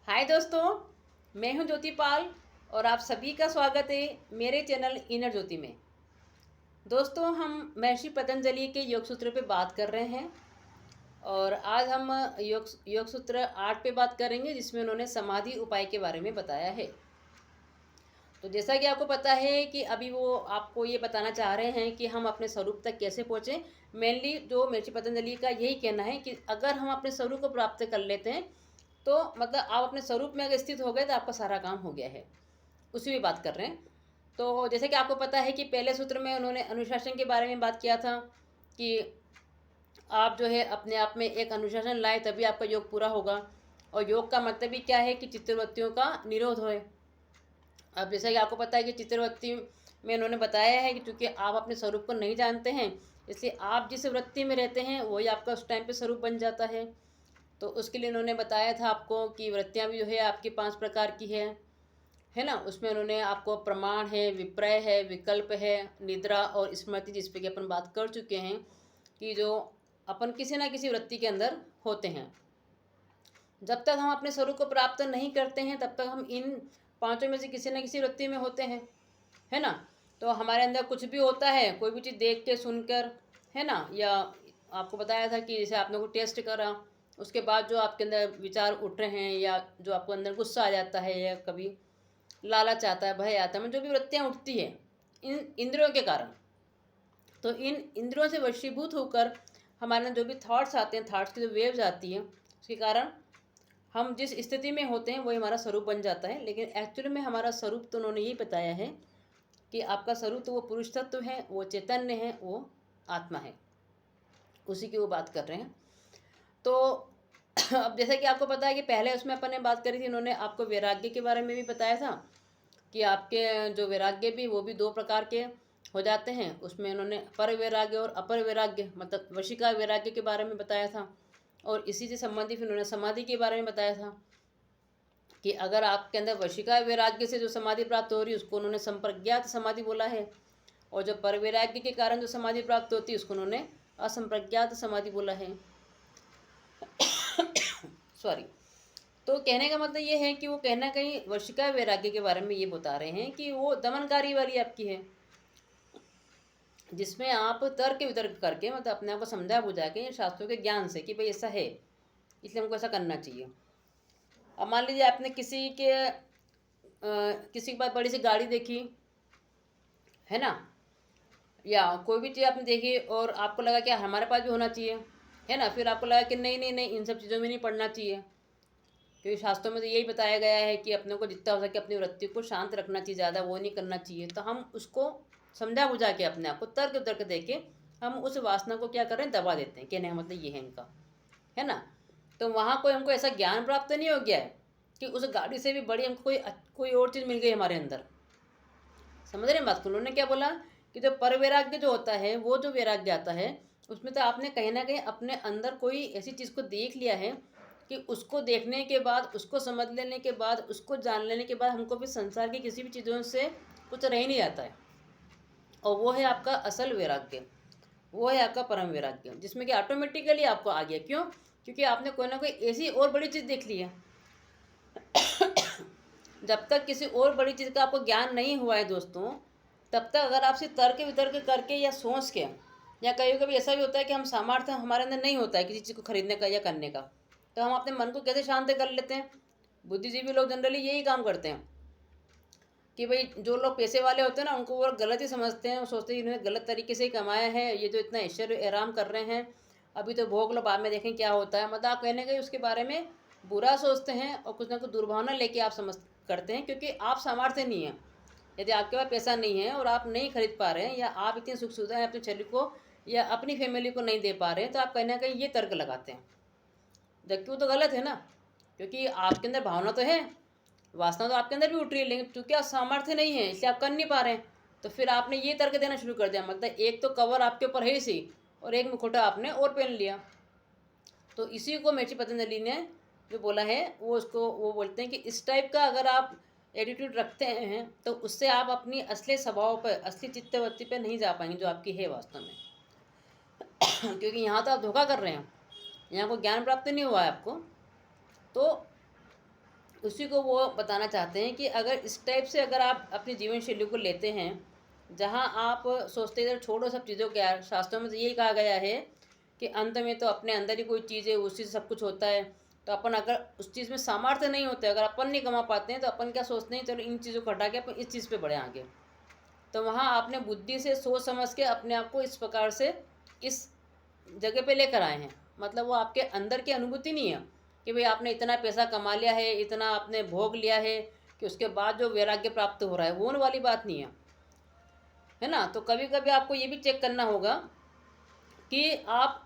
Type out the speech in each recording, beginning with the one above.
हाय दोस्तों, मैं हूं ज्योति पाल और आप सभी का स्वागत है मेरे चैनल इनर ज्योति में। दोस्तों, हम महर्षि पतंजलि के योग सूत्र पे बात कर रहे हैं और आज हम योग सूत्र 8 पे बात करेंगे, जिसमें उन्होंने समाधि उपाय के बारे में बताया है। तो जैसा कि आपको पता है कि अभी वो आपको ये बताना चाह रहे हैं कि हम अपने स्वरूप तक कैसे पहुँचें। मेनली जो महर्षि पतंजलि का यही कहना है कि अगर हम अपने स्वरूप को प्राप्त कर लेते हैं तो मतलब आप अपने स्वरूप में अगर स्थित हो गए तो आपका सारा काम हो गया है। उसी भी बात कर रहे हैं। तो जैसे कि आपको पता है कि पहले सूत्र में उन्होंने अनुशासन के बारे में बात किया था कि आप जो है अपने आप में एक अनुशासन लाए तभी आपका योग पूरा होगा। और योग का मतलब भी क्या है कि चित्तवृत्तियों का निरोध होए। अब जैसा कि आपको पता है कि चित्तवृत्ति में उन्होंने बताया है कि चूँकि आप अपने स्वरूप को नहीं जानते हैं, इसलिए आप जिस वृत्ति में रहते हैं वही आपका उस टाइम पे स्वरूप बन जाता है। तो उसके लिए उन्होंने बताया था आपको कि वृत्तियाँ भी जो है आपकी 5 प्रकार की है ना। उसमें उन्होंने आपको प्रमाण है, विपर्य है, विकल्प है, निद्रा और स्मृति, जिस पे कि अपन बात कर चुके हैं कि जो अपन किसी ना किसी वृत्ति के अंदर होते हैं। जब तक हम अपने स्वरूप को प्राप्त नहीं करते हैं तब तक हम इन पांचों में से किसी न किसी वृत्ति में होते हैं, है ना। तो हमारे अंदर कुछ भी होता है, कोई भी चीज़ देख के सुनकर, है ना, या आपको बताया था कि जैसे आपने को टेस्ट करा, उसके बाद जो आपके अंदर विचार उठ रहे हैं या जो आपको अंदर गुस्सा आ जाता है या कभी लालच आता है, भय आता है, जो भी वृत्तियाँ उठती है इन इंद्रियों के कारण। तो इन इंद्रियों से वशीभूत होकर हमारे अंदर जो भी थॉट्स आते हैं, थॉट्स की जो वेव्स आती हैं, उसके कारण हम जिस स्थिति में होते हैं वही हमारा स्वरूप बन जाता है। लेकिन एक्चुअली में हमारा स्वरूप तो उन्होंने यही बताया है कि आपका स्वरूप तो वो पुरुष तत्व है, वो चैतन्य है, वो आत्मा है, उसी की वो बात कर रहे हैं। तो अब जैसा कि आपको पता है कि पहले उसमें अपन ने बात करी थी, उन्होंने आपको वैराग्य के बारे में भी बताया था कि आपके जो वैराग्य भी वो भी 2 प्रकार के हो जाते हैं। उसमें उन्होंने पर वैराग्य और अपर वैराग्य मतलब वशिका वैराग्य के बारे में बताया था। और इसी से संबंधित उन्होंने समाधि के बारे में बताया था कि अगर आपके अंदर वशिका वैराग्य से जो समाधि प्राप्त हो रही है उसको उन्होंने संप्रज्ञात समाधि बोला है। और जो पर वैराग्य के कारण जो समाधि प्राप्त होती है उसको उन्होंने असंप्रज्ञात समाधि बोला है। सॉरी। तो कहने का मतलब ये है कि वो कहना कहीं वशिका वैराग्य के बारे में ये बता रहे हैं कि वो दमनकारी वाली आपकी है, जिसमें आप तर्क वितर्क करके मतलब अपने आप को समझा बुझा के शास्त्रों के ज्ञान से कि भाई ऐसा है इसलिए हमको ऐसा करना चाहिए। अब मान लीजिए आपने किसी के पास बड़ी सी गाड़ी देखी, है ना, या कोई भी चीज़ आपने देखी और आपको लगा कि हमारे पास भी होना चाहिए, है ना। फिर आपको लगा कि नहीं नहीं नहीं, इन सब चीज़ों में नहीं पड़ना चाहिए, क्योंकि शास्त्रों में तो यही बताया गया है कि अपने को जितना हो सके अपनी वृत्ति को शांत रखना चाहिए, ज़्यादा वो नहीं करना चाहिए। तो हम उसको समझा बुझा के अपने आप को तर्क तर्क दे के हम उस वासना को क्या कर रहे हैं, दबा देते हैं। कहने का मतलब ये है इनका, है ना। तो वहाँ कोई हमको ऐसा ज्ञान प्राप्त नहीं हो गया है कि उस गाड़ी से भी बड़ी हमको कोई और चीज़ मिल गई हमारे अंदर। समझ रहे हैं बात को। उन्होंने क्या बोला कि जो पर वैराग्य जो होता है, वो जो वैराग्य आता है उसमें तो आपने कहीं ना कहीं अपने अंदर कोई ऐसी चीज़ को देख लिया है कि उसको देखने के बाद, उसको समझ लेने के बाद, उसको जान लेने के बाद हमको भी संसार की किसी भी चीज़ों से कुछ रह नहीं जाता है। और वो है आपका असल वैराग्य, वो है आपका परम वैराग्य, जिसमें कि ऑटोमेटिकली आपको आ गया। क्यों? क्योंकि आपने कोई ना कोई ऐसी और बड़ी चीज़ देख ली है। जब तक किसी और बड़ी चीज़ का आपको ज्ञान नहीं हुआ है दोस्तों, तब तक अगर आपसे तर्क वितर्क करके या सोच के, या कभी कभी ऐसा भी होता है कि हम सामर्थ्य हमारे अंदर नहीं होता है किसी चीज़ को खरीदने का या करने का, तो हम अपने मन को कैसे शांत कर लेते हैं। बुद्धिजीवी लोग जनरली यही काम करते हैं कि भाई जो लोग पैसे वाले होते हैं ना, उनको वो गलत ही समझते हैं। वो सोचते हैं इन्होंने गलत तरीके से ही कमाया है, ये जो इतना ऐश्वर्य आराम कर रहे हैं, अभी तो भोग लो, बाद में देखें क्या होता है। मतलब आप कहने के उसके बारे में बुरा सोचते हैं और कुछ ना कुछ दुर्भावना लेके आप समझ करते हैं, क्योंकि आप सामर्थ्य नहीं है। यदि आपके पास पैसा नहीं है और आप नहीं खरीद पा रहे हैं, या आप इतनी सुख सुविधा है अपने शरीर को या अपनी फैमिली को नहीं दे पा रहे हैं, तो आप कहीं ना कहीं ये तर्क लगाते हैं, जबकि वो तो गलत है ना। क्योंकि आपके अंदर भावना तो है, वासना तो आपके अंदर भी उठ रही है, लेकिन चूंकि आप सामर्थ्य नहीं है इसलिए आप कर नहीं पा रहे हैं। तो फिर आपने ये तर्क देना शुरू कर दिया, मतलब एक तो कवर आपके ऊपर है ही सी और एक मुखौटा आपने और पहन लिया। तो इसी को महर्षि पतंजलि ने जो बोला है वो उसको वो बोलते हैं कि इस टाइप का अगर आप एटीट्यूड रखते हैं तो उससे आप अपनी असली स्वभाव पर, असली चित्तवृत्ति पर नहीं जा पाएंगे जो आपकी है वास्तव में। क्योंकि यहाँ तो आप धोखा कर रहे हैं, यहाँ को ज्ञान प्राप्त नहीं हुआ है आपको। तो उसी को वो बताना चाहते हैं कि अगर इस टाइप से अगर आप अपनी जीवन शैली को लेते हैं, जहाँ आप सोचते हैं छोड़ो सब चीज़ों के, यार शास्त्रों में तो यही कहा गया है कि अंत में तो अपने अंदर ही कोई चीज़ है, उसी से सब कुछ होता है। तो अपन अगर उस चीज़ में सामर्थ्य नहीं होते, अगर अपन नहीं कमा पाते हैं, तो अपन क्या सोचते हैं, चलो इन चीज़ों को हटा के अपन इस चीज़ पे बढ़े आगे। तो वहाँ आपने बुद्धि से सोच समझ के अपने आप को इस प्रकार से इस जगह पे लेकर आए हैं। मतलब वो आपके अंदर की अनुभूति नहीं है कि भाई आपने इतना पैसा कमा लिया है, इतना आपने भोग लिया है कि उसके बाद जो वैराग्य प्राप्त हो रहा है, वो वाली बात नहीं है ना। तो कभी कभी आपको ये भी चेक करना होगा कि आप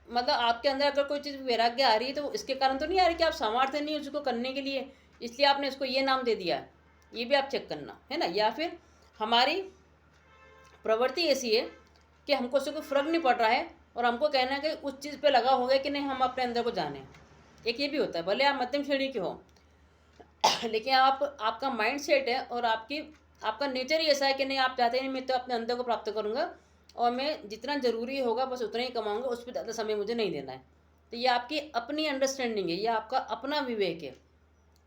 मतलब आपके अंदर अगर कोई चीज़ वैराग्य आ रही है तो इसके कारण तो नहीं आ रही कि आप सामर्थ्य नहीं है उसको करने के लिए, इसलिए आपने इसको ये नाम दे दिया है। ये भी आप चेक करना है ना। या फिर हमारी प्रवृत्ति ऐसी है कि हमको उससे कोई फर्क नहीं पड़ रहा है और हमको कहना है कि उस चीज़ पे लगा हो गया कि नहीं हम अपने अंदर को जाने। एक ये भी होता है, भले आप मध्यम श्रेणी के हो लेकिन आपका माइंड सेट है और आपका नेचर ही ऐसा है कि नहीं, आप चाहते हैं मैं तो अपने अंदर को प्राप्त करूँगा और मैं जितना ज़रूरी होगा बस उतना ही कमाऊँगा, उस पर ज़्यादा समय मुझे नहीं देना है। तो ये आपकी अपनी अंडरस्टैंडिंग है, ये आपका अपना विवेक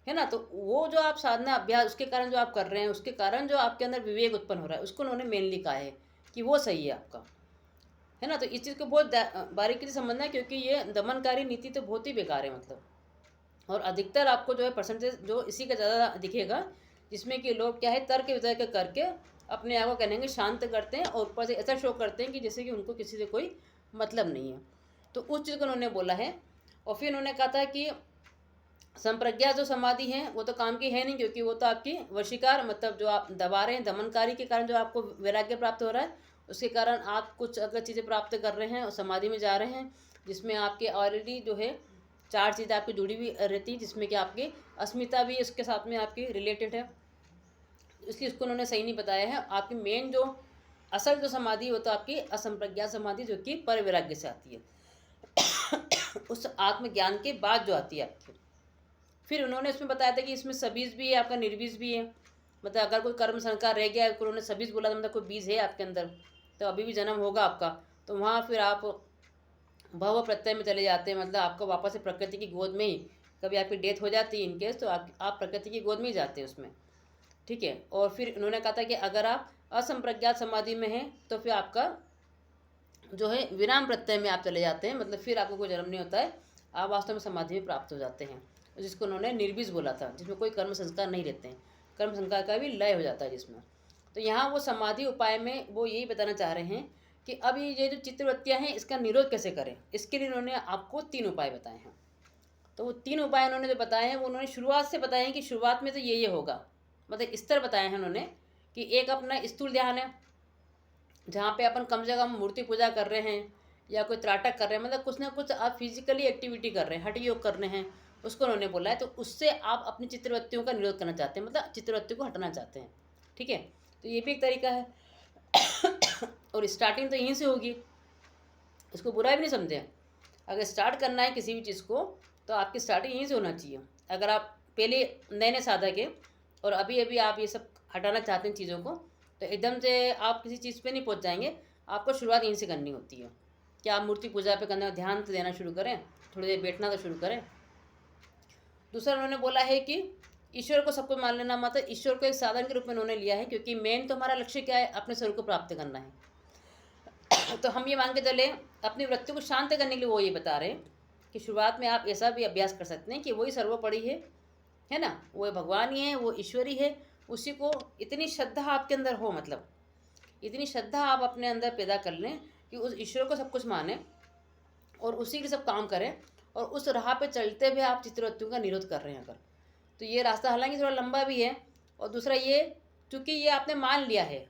है ना। तो वो जो आप साधना अभ्यास उसके कारण जो आप कर रहे हैं, उसके कारण जो आपके अंदर विवेक उत्पन्न हो रहा है, उसको उन्होंने मेनली कहा है कि वो सही है आपका, है ना। तो इस चीज़ को बहुत बारीकी से समझना है, क्योंकि ये दमनकारी नीति तो बहुत ही बेकार है मतलब। और अधिकतर आपको जो है परसेंटेज जो इसी का ज़्यादा दिखेगा, जिसमें कि लोग क्या है तर्क वितर्क करके अपने आप को कहेंगे शांत करते हैं और ऊपर से ऐसा शो करते हैं कि जैसे कि उनको किसी से कोई मतलब नहीं है। तो उस चीज़ को उन्होंने बोला है। और फिर उन्होंने कहा था कि संप्रज्ञा जो समाधि है वो तो काम की है नहीं, क्योंकि वो तो आपकी वशीकार मतलब जो आप दबा रहे हैं, दमनकारी के कारण जो आपको वैराग्य प्राप्त हो रहा है, उसके कारण आप कुछ अगर चीज़ें प्राप्त कर रहे हैं और समाधि में जा रहे हैं, जिसमें आपके ऑलरेडी जो है 4 चीज़ें आपकी जुड़ी हुई रहती है, जिसमें कि आपकी अस्मिता भी इसके साथ में आपकी रिलेटेड है, इसलिए उसको उन्होंने सही नहीं बताया है। आपकी मेन जो असल जो समाधि वो तो आपकी असंप्रज्ञा समाधि, जो कि पर वैराग्य से आती है उस आत्मज्ञान के बाद जो आती है आपकी। फिर उन्होंने इसमें बताया था कि इसमें सबीज भी है, आपका निर्बीज भी है। मतलब अगर कोई कर्म संस्कार रह गया है, उन्होंने सबीज बोला था, मतलब कोई बीज है आपके अंदर, तो अभी भी जन्म होगा आपका, तो वहाँ फिर आप भव प्रत्यय में चले जाते हैं। मतलब आपको वापस से प्रकृति की गोद में ही, कभी आपकी डेथ हो जाती है इनकेस, तो आप प्रकृति की गोद में ही जाते हैं उसमें, ठीक है। और फिर उन्होंने कहा था कि अगर आप असंप्रज्ञात समाधि में हैं तो फिर आपका जो है विराम प्रत्यय में आप चले जाते हैं, मतलब फिर आपको कोई जन्म नहीं होता है, आप वास्तव में समाधि में प्राप्त हो जाते हैं, जिसको उन्होंने निर्बीज बोला था, जिसमें कोई कर्म संस्कार नहीं रहते हैं, कर्म संस्कार का भी लय हो जाता है जिसमें। तो यहाँ वो समाधि उपाय में वो यही बताना चाह रहे हैं कि अब ये जो चित्तवृत्तियाँ हैं इसका निरोध कैसे करें, इसके लिए उन्होंने आपको 3 उपाय बताए हैं। तो वो 3 उपाय उन्होंने जो बताए हैं वो उन्होंने शुरुआत से बताए हैं कि शुरुआत में तो ये होगा, मतलब स्तर बताए हैं उन्होंने कि एक अपना स्थूल ध्यान है, जहाँ पे अपन कम से कम मूर्ति पूजा कर रहे हैं या कोई त्राटक कर रहे हैं, मतलब कुछ ना कुछ आप फिजिकली एक्टिविटी कर रहे हैं, हठ योग कर रहे हैं, उसको उन्होंने बोला है। तो उससे आप अपनी चित्तवृत्तियों का निरोध करना चाहते हैं, मतलब चित्तवृत्ति को हटाना चाहते हैं, ठीक है। तो ये भी एक तरीका है और स्टार्टिंग तो यहीं से होगी, इसको बुरा भी नहीं समझें। अगर स्टार्ट करना है किसी भी चीज़ को तो आपकी स्टार्टिंग यहीं से होना चाहिए। अगर आप पहले नए नए साधक है और अभी अभी आप ये सब हटाना चाहते हैं चीज़ों को, तो एकदम से आप किसी चीज़ पे नहीं पहुंच जाएंगे। आपको शुरुआत यहीं से करनी होती है कि आप मूर्ति पूजा पे करने ध्यान तो देना शुरू करें, थोड़ी देर बैठना तो शुरू करें। दूसरा उन्होंने बोला है कि ईश्वर को सब कुछ मान लेना, मतलब ईश्वर को एक साधन के रूप में उन्होंने लिया है, क्योंकि मेन तो हमारा लक्ष्य क्या है, अपने स्वरूप को प्राप्त करना है। तो हम ये मान के चले अपनी वृत्ति को शांत करने के लिए वो ये बता रहे हैं कि शुरुआत में आप ऐसा भी अभ्यास कर सकते हैं कि वही सर्वोपरि है ना, वो भगवान ही है, वो ईश्वर ही है, उसी को इतनी श्रद्धा आपके अंदर हो, मतलब इतनी श्रद्धा आप अपने अंदर पैदा कर लें कि उस ईश्वर को सब कुछ माने और उसी के सब काम करें, और उस राह पे चलते हुए आप चित्तवृत्तियों का निरोध कर रहे हैं अगर, तो ये रास्ता हालांकि थोड़ा लंबा भी है। और दूसरा ये, चूँकि ये आपने मान लिया है,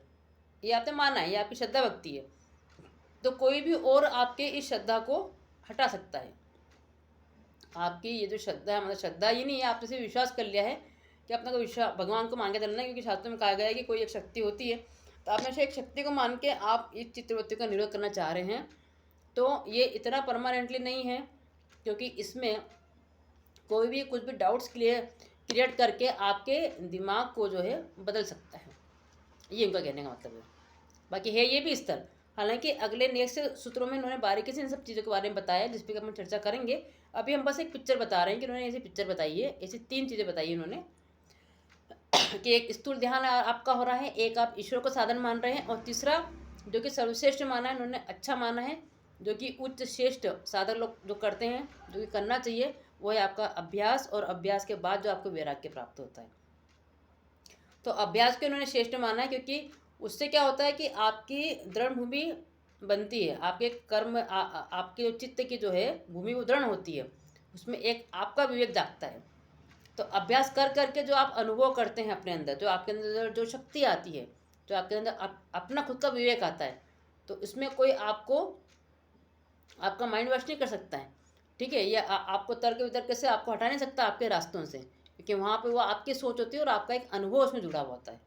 ये आपने माना है, ये आपकी श्रद्धा भक्ति है, तो कोई भी और आपके इस श्रद्धा को हटा सकता है। आपकी ये जो श्रद्धा है, मतलब श्रद्धा ये नहीं है, आपने सिर्फ विश्वास कर लिया है कि अपना को विश्वास भगवान को मान के चलना है, क्योंकि शास्त्रों में कहा गया है कि कोई एक शक्ति होती है, तो आपने से एक शक्ति को मान के आप इस चित्तवृत्ति का निरोध करना चाह रहे हैं। तो ये इतना परमानेंटली नहीं है, क्योंकि इसमें कोई भी कुछ भी डाउट्स क्रिएट करके आपके दिमाग को जो है बदल सकता है, ये उनका कहने का मतलब है। बाकी है ये भी स्तर, हालांकि अगले नेक्स्ट सूत्रों में इन्होंने बारीकी से इन सब चीज़ों के बारे में बताया जिस पर हम चर्चा करेंगे। अभी हम बस एक पिक्चर बता रहे हैं कि इन्होंने ऐसी पिक्चर बताई है, ऐसी 3 चीज़ें बताई इन्होंने कि एक स्थूल ध्यान आपका हो रहा है, एक आप ईश्वर को साधन मान रहे हैं, और तीसरा जो कि सर्वश्रेष्ठ माना है इन्होंने, अच्छा माना है, जो कि उच्च श्रेष्ठ साधक लोग जो करते हैं, जो कि करना चाहिए, वो है आपका अभ्यास, और अभ्यास के बाद जो आपको वैराग्य प्राप्त होता है। तो अभ्यास को इन्होंने श्रेष्ठ माना है, क्योंकि उससे क्या होता है कि आपकी दृढ़ भूमि बनती है, आपके कर्म आपके जो चित्त की जो है भूमि वो दृढ़ होती है, उसमें एक आपका विवेक जागता है। तो अभ्यास कर करके जो आप अनुभव करते हैं अपने अंदर, जो आपके अंदर जो शक्ति आती है, जो आपके अंदर अपना खुद का विवेक आता है, तो इसमें कोई आपको आपका माइंड वॉश नहीं कर सकता है, ठीक है। या आपको तर्क वितर्क से आपको हटा नहीं सकता आपके रास्तों से, क्योंकि वहाँ पे वो आपकी सोच होती है और आपका एक अनुभव उसमें जुड़ा हुआ होता है।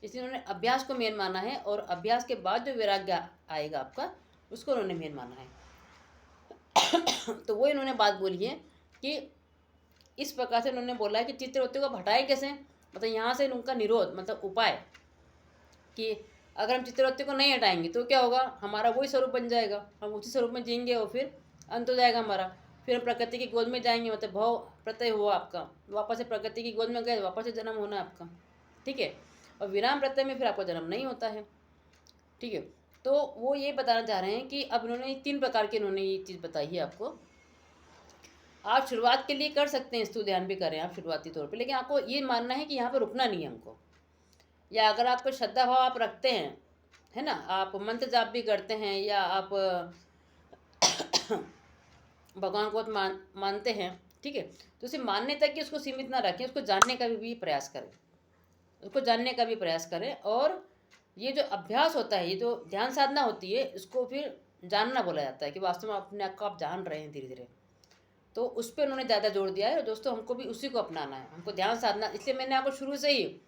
इसलिए उन्होंने अभ्यास को मेन माना है, और अभ्यास के बाद जो वैराग्य आएगा आपका, उसको उन्होंने मेन माना है। तो वो इन्होंने बात बोली है कि इस प्रकार से उन्होंने बोला है कि चित्तवृत्ति को हटाए कैसे, मतलब यहाँ से उनका निरोध, मतलब उपाय, कि अगर हम चित्तवृत्ति को नहीं हटाएंगे तो क्या होगा, हमारा वही स्वरूप बन जाएगा, हम उसी स्वरूप में जिएंगे और फिर अंत हो जाएगा हमारा, फिर हम प्रकृति की गोद में जाएंगे, मतलब भाव प्रत्यय हुआ आपका, वापस से प्रकृति की गोद में गए, वापस से जन्म होना आपका, ठीक है। और विराम प्रत्यय में फिर आपका जन्म नहीं होता है, ठीक है। तो वो ये बताना चाह रहे हैं कि अब इन्होंने 3 प्रकार की इन्होंने ये चीज़ बताई है आपको। आप शुरुआत के लिए कर सकते हैं, स्थूल ध्यान भी करें आप शुरुआती तौर पे, लेकिन आपको ये मानना है कि यहाँ पे रुकना नहीं है हमको। या अगर आपको श्रद्धा भाव आप रखते हैं, है ना, आप मंत्र जाप भी करते हैं, या आप भगवान को मानते हैं, ठीक है, तो उसे मानने तक कि उसको सीमित ना रखें, उसको जानने का भी प्रयास करें, उसको जानने का भी प्रयास करें। और ये जो अभ्यास होता है, ये जो ध्यान साधना होती है, इसको फिर जानना बोला जाता है, कि वास्तव में अपने आप को आप जान रहे हैं धीरे धीरे। तो उस पर उन्होंने ज़्यादा जोर दिया है, और दोस्तों हमको भी उसी को अपनाना है, हमको ध्यान साधना। इसलिए मैंने आपको शुरू से ही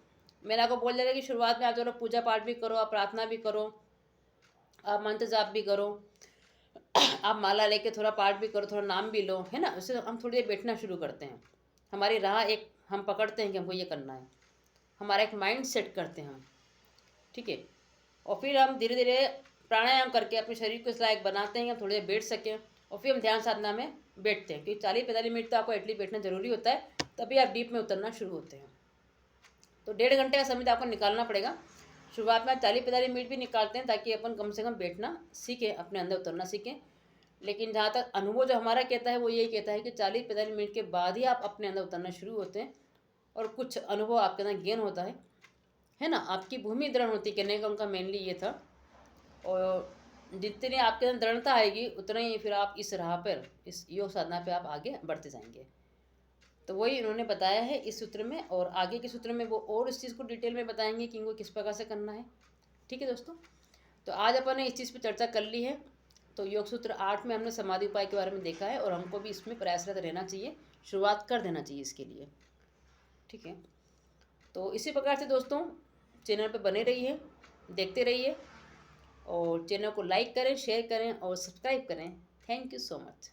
मैंने आपको बोल दिया कि शुरुआत में आप जो पूजा पाठ भी करो, आप प्रार्थना भी करो, आप मंत्र जाप भी करो, आप माला लेके थोड़ा पाठ भी करो, थोड़ा नाम भी लो, है ना। उससे हम थोड़ी देर बैठना शुरू करते हैं, हमारी राह एक हम पकड़ते हैं कि हमको ये करना है, हमारा एक माइंड सेट करते हैं हम, ठीक है। और फिर हम धीरे धीरे प्राणायाम करके अपने शरीर को इस लायक बनाते हैं कि हम थोड़ी देर बैठ सकें, और फिर हम ध्यान साधना में बैठते हैं, क्योंकि 40-45 मिनट तो आपको एटलीस्ट बैठना जरूरी होता है, तभी आप डीप में उतरना शुरू होते हैं। तो 1.5 घंटे का समय तो आपको निकालना पड़ेगा। शुरुआत में 40-45 मिनट भी निकालते हैं, ताकि अपन कम से कम बैठना सीखें, अपने अंदर उतरना सीखें। लेकिन जहाँ तक अनुभव जो हमारा कहता है, वो यही कहता है कि 40-45 मिनट के बाद ही आप अपने अंदर उतरना शुरू होते हैं, और कुछ अनुभव आपके अंदर गेन होता है ना। आपकी भूमि दृढ़ होती, कहने का उनका मेनली ये था। और जितनी आपके अंदर दृढ़ता आएगी, उतना ही फिर आप इस राह पर, इस योग साधना पे आप आगे बढ़ते जाएंगे। तो वही उन्होंने बताया है इस सूत्र में, और आगे के सूत्र में वो और इस चीज़ को डिटेल में बताएंगे कि इनको किस प्रकार से करना है, ठीक है दोस्तों। तो आज अपन ने इस चीज़ पर चर्चा कर ली है। तो योग सूत्र 8 में हमने समाधि उपाय के बारे में देखा है, और हमको भी इसमें प्रयासरत रहना चाहिए, शुरुआत कर देना चाहिए इसके लिए, ठीक है। तो इसी प्रकार से दोस्तों चैनल पर बने रहिए, देखते रहिए, और चैनल को लाइक करें, शेयर करें और सब्सक्राइब करें। Thank you so much.